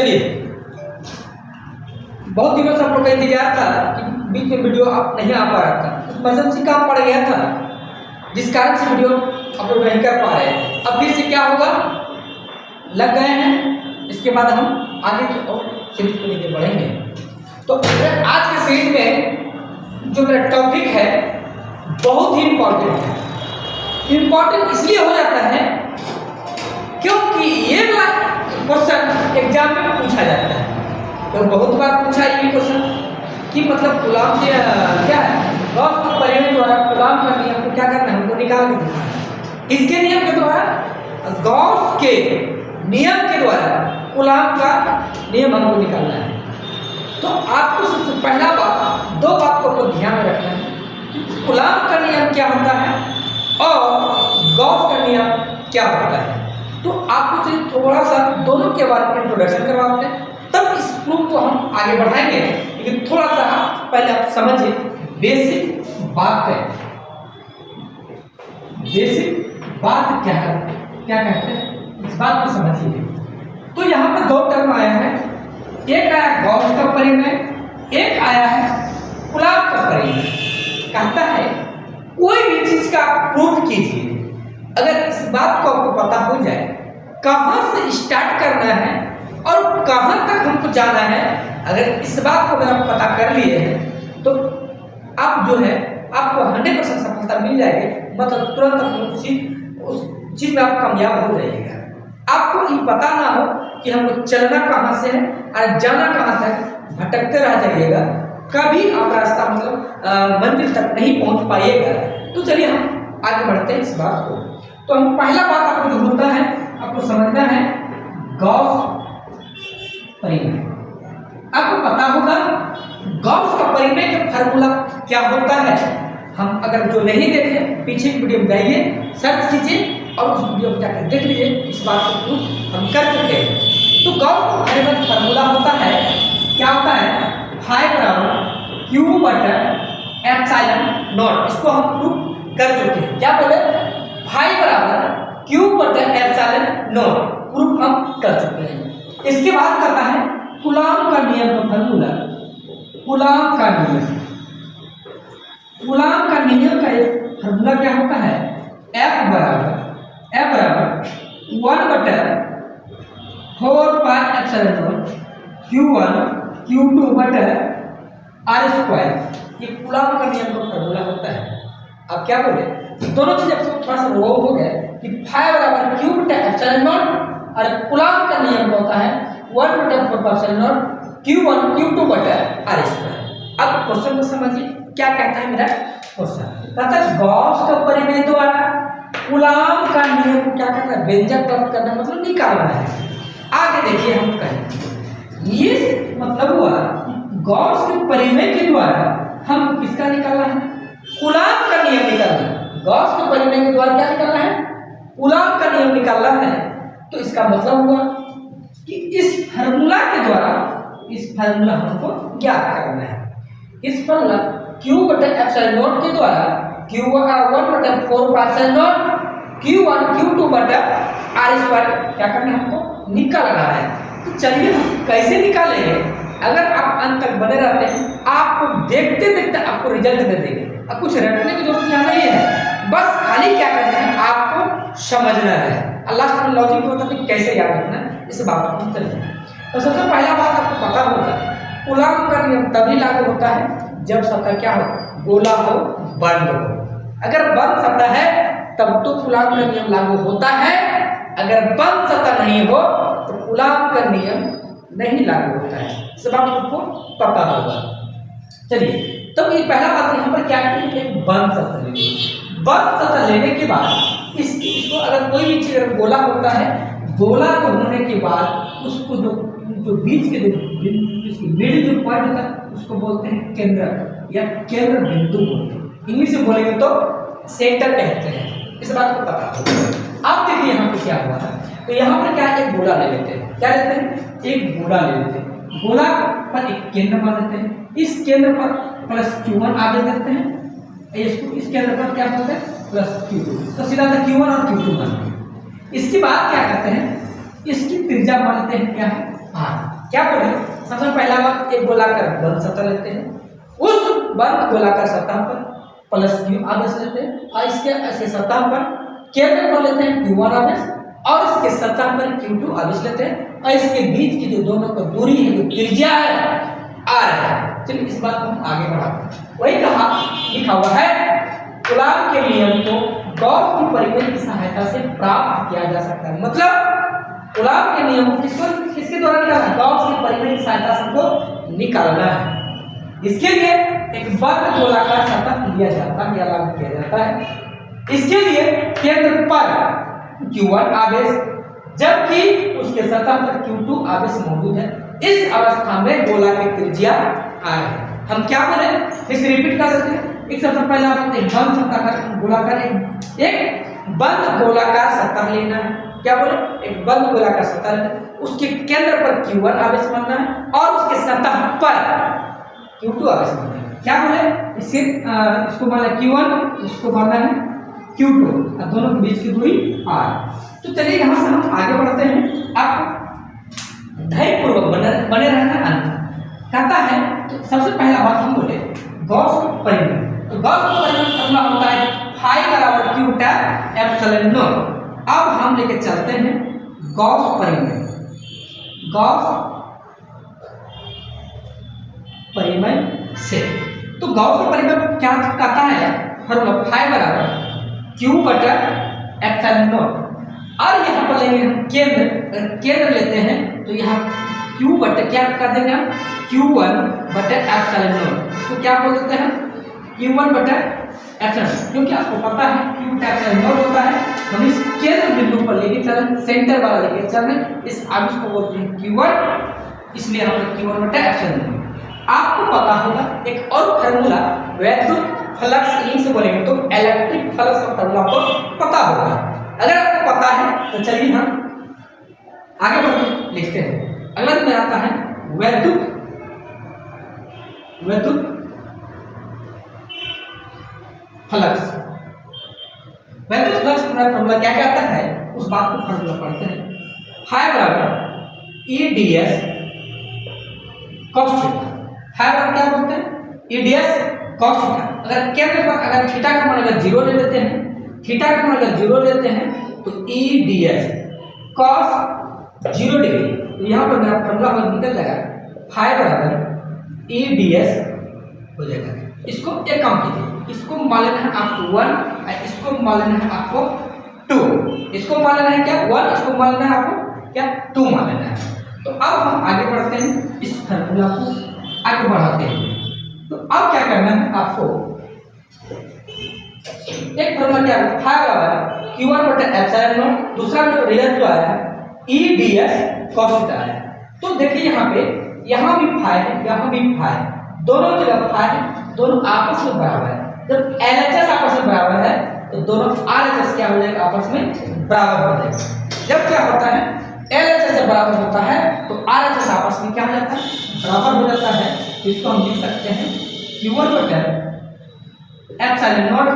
चलिए, बहुत दिनों से आप लोग का इंतजार था कि बीच में वीडियो आप नहीं आ पा रहा था, कुछ इमरजेंसी काम पड़ गया था जिस कारण से वीडियो आप लोग नहीं कर पा रहे हैं। अब फिर से क्या होगा, लग गए हैं, इसके बाद हम आगे की और सीरीज को लेकर बढ़ेंगे। तो आज के सीरीज में जो मेरा टॉपिक है बहुत ही इम्पोर्टेंट है। इम्पोर्टेंट इसलिए हो जाता है क्योंकि ये क्वेश्चन एग्जाम में पूछा जाता है। तो बहुत बार पूछा ये क्वेश्चन कि मतलब गुलाम के क्या है, गॉस के परिणाम द्वारा गुलाम का नियम को क्या करना है, हमको निकाल के देना है। इसके नियम के द्वारा, गॉस के नियम के द्वारा गुलाम का नियम हमको निकालना है। तो आपको सबसे पहला बात, दो बात को आपको ध्यान में रखना है कि गुलाम का नियम क्या होता है और गॉस का नियम क्या होता है। तो आपको चाहिए थोड़ा सा दोनों के बारे में इंट्रोडक्शन करवाते हैं, तब इस प्रूफ को हम आगे बढ़ाएंगे। लेकिन थोड़ा सा पहले आप समझिए बेसिक बात है। बेसिक बात क्या है, क्या कहते हैं, इस बात को समझिए। तो यहाँ पर दो टर्म आया है, एक आया गॉस का परिमेय, एक आया है गुलाम का परिमेय। कहता है कोई भी चीज का प्रूफ कीजिए, अगर इस बात को आपको पता हो जाए कहाँ से स्टार्ट करना है और कहाँ तक हमको जाना है, अगर इस बात को अगर आप पता कर लिए हैं तो आप जो है आपको 100% सफलता मिल जाएगी। मतलब तुरंत उस चीज में आप कामयाब हो जाइएगा। आपको ये पता ना हो कि हमको चलना कहाँ से है और जाना कहाँ तक, भटकते रह जाइएगा, कभी आप रास्ता मतलब मंजिल तक नहीं पहुँच पाइएगा। तो चलिए हम आगे बढ़ते हैं इस बात को। तो हम पहला बात आपको जो होता है आपको समझना है गॉस परिमेय। आपको पता होगा गॉस का परिमेय का फार्मूला क्या होता है। हम अगर जो नहीं देखे पीछे की वीडियो में जाइए, सर्च कीजिए और उस वीडियो को जाकर देख लीजिए, इस बात को प्रूफ हम कर चुके हैं। तो गॉस परिमेय का फार्मूला होता है, क्या होता है, फाई बराबर क्यू बटा एप्सिलॉन नॉट। इसको हम प्रूफ कर चुके हैं। क्या बोले, फाई बराबर क्यू बटा एप्सिलॉन नॉट, प्रूफ हम कर चुके हैं। इसके बाद करना है कूलॉम का नियम का फार्मूला। कूलॉम का नियम, कूलॉम का नियम का एक फार्मूला क्या होता है, F बराबर 1 बटा 4 pi epsilon not Q1 Q2 बटा R स्क्वायर। ये कूलॉम का नियम का फार्मूला होता है। अब क्या बोले, दोनों चीज आपको थोड़ा सा वो हो गया कि फाई बराबर क्यू बटा एप्सिलॉन नॉट और कूलॉम का नियम होता है 1 बटा 4 pi epsilon not Q1 Q2 बटा R स्क्वायर। अब क्वेश्चन को समझिए क्या कहता है मेरा क्वेश्चन। कहता है गॉस का परिमेय द्वारा कूलॉम का नियम क्या करना है, व्यंजक प्राप्त करना, मतलब निकालना है। आगे देखिए हम कहें ये मतलब हुआ गॉस के परिमेय के द्वारा हम किसका निकालना है, कूलॉम का नियम निकालना है। गॉस के परिमेय के द्वारा क्या निकालना है, कूलॉम का नियम निकालना है। तो इसका मतलब हुआ कि इस फार्मूला के द्वारा, इस फार्मूला हमको ज्ञात करना है। इस फार्मूला Q बटा एप्सिलॉन नॉट के द्वारा Q1 बटा 4 pi epsilon not Q1 Q2 बटा R स्क्वायर क्या करना है, हमको निकालना है। तो चलिए हम कैसे निकालेंगे। अगर आप अंत तक बने रहते हैं आपको देखते देखते आपको रिजल्ट दे देंगे। अब कुछ रटने की जरूरत यहाँ नहीं है, बस खाली क्या करना है आपको समझना है। लास्ट में लॉजिक होता है कि कैसे याद रखना है, इस बात को हम चलते हैं। तो सबसे पहला बात आपको पता होगा कूलॉम का नियम तभी लागू होता है जब सतह क्या हो, गोला हो, बंद हो। अगर बंद सतह है तब तो कूलॉम का नियम लागू होता है, अगर बंद सतह नहीं हो तो कूलॉम का नियम नहीं लागू होता है। इस बात को पता होगा। चलिए, तो ये पहला बात यहाँ पर क्या है, एक बंद सतह लेंगे। बंद सतह लेने के बाद इसको अगर कोई भी चीज अगर गोला होता है, गोला को होने के बाद उसको जो बीच के मिडिल जो पॉइंट होता है उसको बोलते हैं केंद्र या केंद्र बिंदु बोलते हैं। इंग्लिश में बोलेंगे तो सेंटर कहते हैं। इस बात को पता होगा। अब देखिए यहाँ पे क्या हुआ है, तो यहाँ पर क्या एक गोला ले लेते हैं। क्या लेते हैं, एक गोला ले लेते हैं। गोला पर एक केंद्र मान देते हैं, इस केंद्र पर प्लस Q1 आगे देते हैं, इसको इस केंद्र पर क्या बोलते हैं, प्लस Q2। तो सीधा Q1 और Q2 मानते हैं। इसके बाद क्या करते हैं, इसकी त्रिज्या मानते हैं क्या है, R। क्या बोले, सबसे पहला बात एक गोलाकार बंद सतह लेते हैं, उस बंद गोलाकार सतह पर प्लस क्यू आवेश लेते हैं और इसके ऐसे सतह पर केंद्र पर लेते हैं Q1 आवेश और इसके सतह पर Q2 आवेश लेते हैं और इसके बीच की जो दोनों की दूरी है, जो त्रिज्या है, R है। चलिए इस बात को हम आगे बढ़ाते हैं। वही कहा लिखा हुआ है कूलॉम के नियम को गॉस की परिमेय की सहायता से प्राप्त किया जा सकता है। मतलब कूलॉम के नियम को किसके द्वारा निकालना है, गॉस की परिमेय की सहायता से हमको निकालना है। इसके लिए एक बंद गोलाकार सतह लिया जाता है या लागू किया जाता है। इसके लिए केंद्र पर Q1 आवेश जबकि उसके सतह पर Q2 आवेश मौजूद है। इस अवस्था में गोला की त्रिज्या R है। हम क्या बोले, इसे रिपीट कर देते हैं। एक सबसे पहला एक बंद सतह का गोलाकार एक बंद गोलाकार सतह लेना है। क्या बोले, एक बंद गोलाकार सतह लेना है, उसके केंद्र पर Q1 आवेश मानना है और उसके सतह पर Q2 आवेश मानना है। क्या बोले, इसको माना Q1, इसको मानना है Q2 और दोनों के बीच की दूरी R। तो चलिए यहाँ से हम आगे बढ़ते हैं। आप धैर्यपूर्वक बने रहना अंत कहता है। तो सबसे पहला बात हम बोले गॉस परिमेय। तो गॉस परिमेय फॉर्मूला होता है फाई बराबर Q टैन एप्सिलॉन नॉट। अब हम लेके चलते हैं गॉस परिमेय। गॉस परिमेय से तो गॉस परिमेय क्या कहता है, फॉर्मूला फाई बराबर Q बटा एप्सिलॉन नॉट। और यहाँ पर लेंगे हम केंद्र लेते हैं तो यहाँ Q बटा क्या कर देंगे हम, Q1 बटा एप्सिलॉन नॉट। इसको क्या बोल देते हैं, Q1 बटा एप्सिलॉन, क्योंकि आपको पता है Q बटा एप्सिलॉन नॉट होता है। हम इस केंद्र बिंदु पर लेके चलें, सेंटर वाला लेके चलें, इस आवेश को बोलते हैं Q1, इसलिए हम Q1 बटा एप्सिलॉन नॉट। आपको पता होगा एक और फार्मूला वैद्युत फ्लक्स लिंक से बोलेंगे तो इलेक्ट्रिक फ्लक्स का फार्मूला आपको पता होगा। अगर आपको पता है तो चलिए हम आगे बढ़ते लिखते हैं। अगला में आता है वैद्युत फ्लक्स। वैद्युत फ्लक्स का फार्मूला क्या कहता है, उस बात को फार्मूला पढ़ते हैं। फाई बराबर EDS cos थीटा। फाई बराबर क्या बोलते हैं, EDS cos थीटा। अगर केंद्र पर अगर थीटा का मान अगर 0 ले लेते हैं, थीटा का मान अगर 0 लेते हैं तो EDS cos 0 डिग्री। तो यहाँ पर मेरा फार्मूला निकल जाएगा फाई बराबर EDS हो जाएगा। इसको एक काम कीजिए, इसको मान लेना है आपको 1 और इसको मान लेना है आपको 2। इसको मान लेना है क्या 1, इसको मान लेना है आपको क्या 2 मान लेना है। तो अब हम आगे बढ़ते हैं, इस फार्मूला को आगे बढ़ाते हैं। तो अब क्या करना है आपको, एक फार्मूला क्या है फाई बराबर Q1 बटा एप्सिलॉन नॉट, दूसरा जो रिजल्ट जो आया है EDS cos थीटा है। तो देखिए यहाँ भी फाई है, यहाँ भी फाई है, दोनों जगह फाई है, दोनों आपस में बराबर है। जब LHS आपस में बराबर है तो दोनों RHS क्या हो जाएगा, आपस में बराबर हो जाएगा। जब क्या होता है LHS जब बराबर होता है तो RHS आपस में क्या हो जाता है, बराबर हो जाता है। इसको हम लिख सकते हैं Q1 बटा एप्सिलॉन नॉट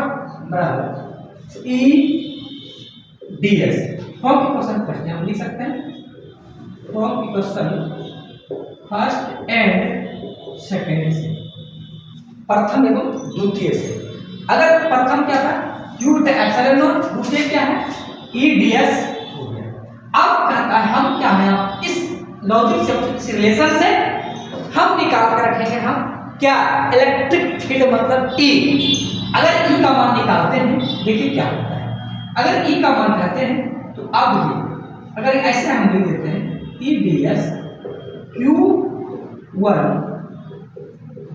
बराबर EDS। फॉर्म इक्वेशन फर्स्ट हम लिख सकते हैं, form equation first and second से, प्रथम एवं द्वितीय से। अगर प्रथम क्या था Q बटा एप्सिलॉन नॉट, द्वितीय क्या है EDS हो गया। अब कहता है हम क्या है, इस लॉजिक से इस रिलेशन से हम निकाल कर रखेंगे हम क्या, इलेक्ट्रिक फील्ड मतलब E। अगर E का मान निकालते हैं देखिए क्या होता है। अगर E का मान कहते हैं तो अब ये अगर ऐसे हम लिख देते हैं EDS Q1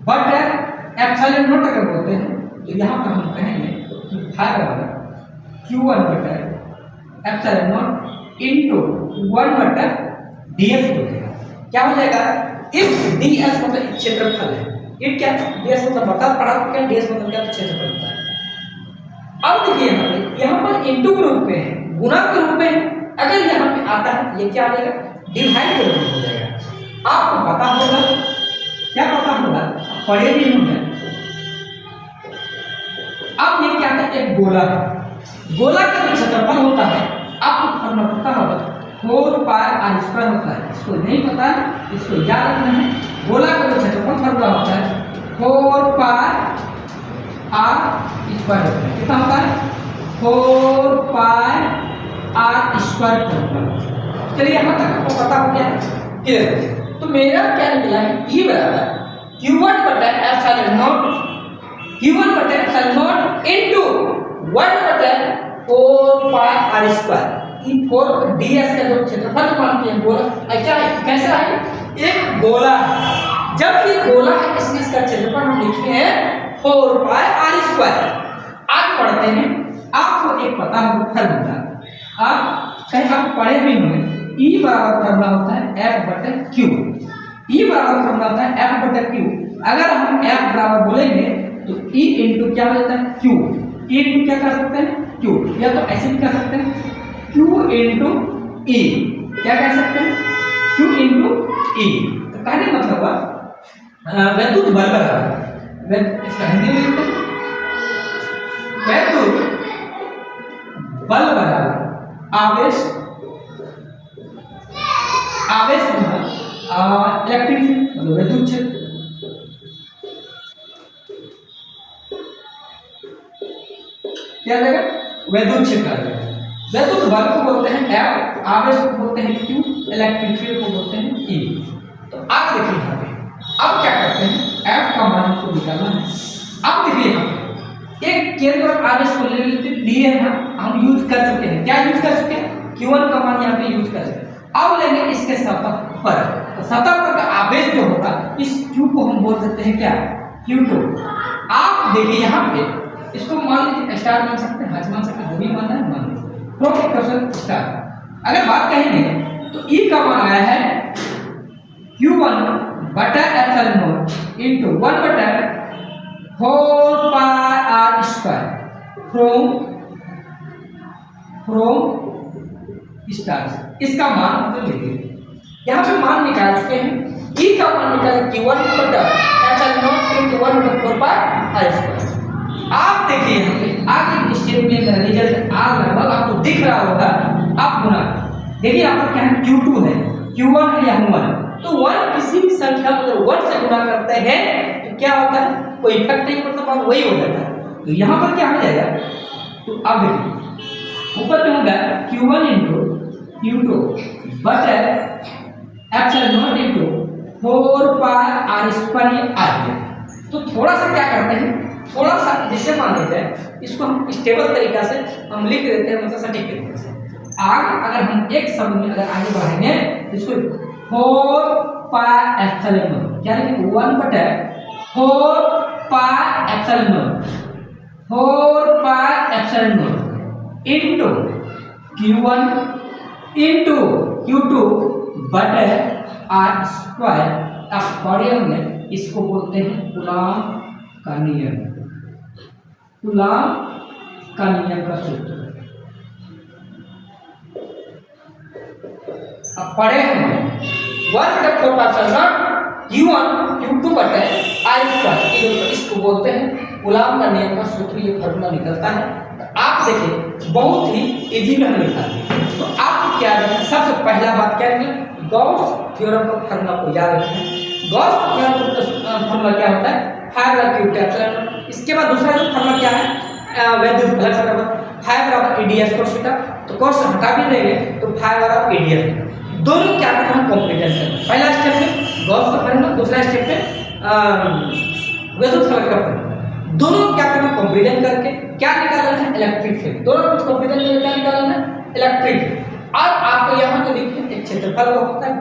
बटा एप्सिलॉन नॉट अगर बोलते हैं तो यहाँ पर हम कहेंगे कि फाई बराबर Q1 बटा एप्सिलॉन नॉट इनटू 1 बटा DS हो जाएगा। क्या हो जाएगा, इस DS मतलब क्षेत्रफल है, ये क्या DS मतलब बता पड़ा क्या, DS मतलब क्या क्षेत्रफल होता है। अब देखिए यहाँ पर इनटू के रूप में है, गुणा के रूप में है। अगर यहाँ पे आता है ये क्या आ जाएगा, डिवाइड के रूप में हो जाएगा। आपको पता होगा, क्या पता होगा, पढ़े भी होंगे। अब ये क्या है, एक गोला है, गोला का जो क्षेत्रफल होता है आपको फॉर्मूला पता होगा 4 पाई आर स्क्वायर होता है। इसको नहीं पता है, इसको याद रखना है। गोला का जो क्षेत्रफल फार्मूला होता है 4 पाई आर स्क्वायर होता है। कितना होता है? 4 पाई आर स्क्वायर फार्मूला। चलिए यहाँ तक आपको पता हो गया है, क्लियर। तो मेरा क्या निकला है, E बराबर Q1 बटा एप्सिलॉन नॉट, Q1 बटा एप्सिलॉन नॉट इनटू 1 बटा 4 पाई आर स्क्वायर। ई 4 ds का जो क्षेत्रफल मानते हैं गोला क्या है, कैसा है? एक गोला है। जब ये गोला है इसका क्षेत्रफल हम लिखते हैं 4 पाई आर स्क्वायर। आगे पढ़ते हैं। आपको एक पता होगा फार्मूला, आप कहीं आप पढ़े भी होंगे। E बराबर फार्मूला होता है F बटा Q। E बराबर फार्मूला होता है F बटा Q। अगर हम F बराबर बोलेंगे तो E इंटू क्या हो जाता है Q। E इंटू क्या कर सकते हैं Q, या तो ऐसे भी कर सकते हैं Q इंटू E। क्या कह सकते हैं? Q into E। तो कहने मतलब हुआ वैद्युत बल बराबर, इसका हिंदी में लिखते हैं वैद्युत बल बराबर आवेश, आवेश इलेक्ट्रिक फील्ड मतलब विद्युत क्षेत्र। क्या देगा? विद्युत क्षेत्र आ जाएगा। वैद्युत बल को बोलते हैं F, आवेश को बोलते हैं Q, इलेक्ट्रिक फील्ड को बोलते हैं E। तो आप देखिए यहाँ पे अब क्या करते हैं, F का मान को निकालना है। अब देखिए यहाँ पे एक केंद्र आवेश को ले लेते लिए हम यूज कर चुके हैं। क्या यूज कर चुके हैं? Q1 का मान यहाँ पे यूज कर चुके हैं। अब लेंगे इसके सतह पर। तो सतह पर का आवेश जो होगा इस Q को हम बोल देते हैं क्या? Q2। आप देखिए यहाँ पे इसको मान लीजिए स्टार मान सकते हैं, मान सकते हैं, जो भी मानना है मान लीजिए। स्टार अगर बात कहेंगे तो E का मान आया है Q1 बटा एप्सिलॉन नॉट इनटू 1 बटा 4 pi r square from star. इसका मान तो लिखिए, यहाँ पे मान निकाल चुके हैं। E का मान निकाले Q1 बटा एप्सिलॉन नॉट इनटू 1 बटा 4 पाई आर स्क्वायर। आप देखिए यहाँ पे आगे स्टेप में रिजल्ट आ लगभग आपको दिख रहा होगा। आप गुना देखिए यहाँ पर क्या है, Q2 है, Q1 है या 1। तो 1 किसी भी संख्या मतलब 1 से गुना करते हैं तो क्या होता है, कोई इफेक्ट नहीं पड़ता, मतलब वही हो जाता है। तो यहाँ पर क्या हो जाएगा, तो अब देखिए ऊपर में होगा Q1 इंटू Q2 बटा epsilon not into 4 pi r square आ गया। तो थोड़ा सा क्या करते हैं, थोड़ा सा जिसे मान लेते हैं इसको हम स्टेबल तरीका से हम लिख देते हैं, मतलब सटीक तरीके से। आगे अगर हम एक शब्द में अगर आगे बढ़ेंगे इसको 4 पाई एप्सिलॉन नॉट, क्या लिखेंगे 1 बटा 4 pi epsilon not, 4 pi epsilon not into Q1 into Q2 बटा आर स्क्वायर। आप पढ़े होंगे, इसको बोलते हैं कूलॉम का नियम, कूलॉम का नियम का सूत्र। अब पढ़े होंगे 1 बटा 4 pi epsilon not Q1 Q2 बटा आर स्क्वायर, इसको बोलते हैं कूलॉम का नियम का सूत्र। ये फॉर्मूला निकलता है। तो आप देखिए बहुत ही इजी में हम लिखा है। तो आपको क्या करना है, सबसे पहला बात क्या है, गॉस थ्योरम का फॉर्मूला को याद रखें। गॉस थ्योरम का फॉर्मूला क्या होता है, 5 एप्सिलॉन। इसके बाद दूसरा जो फॉर्मूला क्या है, वैद्युत बल बराबर 5 बराबर EDS cos थीटा। तो cos हटा भी देंगे तो 5 बराबर EDS। दोनों क्या करना है, कॉम्प्लीमेंट करना। पहला स्टेप में गॉस का फॉर्मूला, दूसरा स्टेप में वैद्युत बल का फॉर्मूला। दोनों क्या करना, कॉम्प्लीमेंट करके क्या निकालना है, इलेक्ट्रिक फील्ड। दोनों कुछ कॉम्प्लीमेंट करके क्या निकालना है, इलेक्ट्रिक। और आपको यहाँ जो लिखे एक क्षेत्रफल का होता है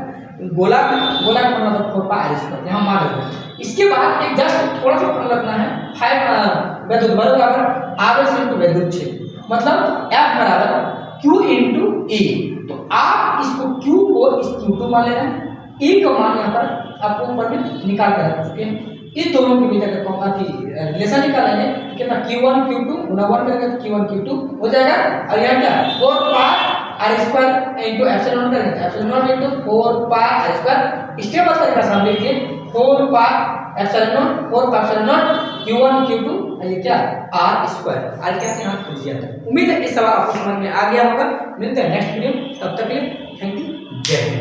गोला का मतलब 4 पाई आर स्क्वायर, यहाँ मान लेते। इसके बाद एक जस्ट थोड़ा सा फॉर्मूला रखना है, 5 वैद्युत बल बराबर आवेश इनटू विद्युत क्षेत्र, मतलब F बराबर Q इंटू E। तो आप इसको Q को इस Q2 मान लेना है, E का मान यहाँ पर आपको ऊपर में निकाल कर रख चुके हैं। इन दोनों के बीच अगर रिलेशन निकालेंगे कितना, Q1 Q2 गुना 1 करेंगे तो Q1 Q2 हो जाएगा। और यहाँ क्या 4 pi r square into epsilon not करेंगे, epsilon not into 4 pi r square. Stable तरीका से हम लिखिए 4 pi epsilon not, 4 pi epsilon not Q1 Q2, ये क्या आर स्क्वायर। आर क्या यहाँ खुल जाता है। उम्मीद है इस सवाल आपको समझ में आ गया होगा। मिलते हैं नेक्स्ट वीडियो, तब तक के लिए। Thank you. जय हिंद।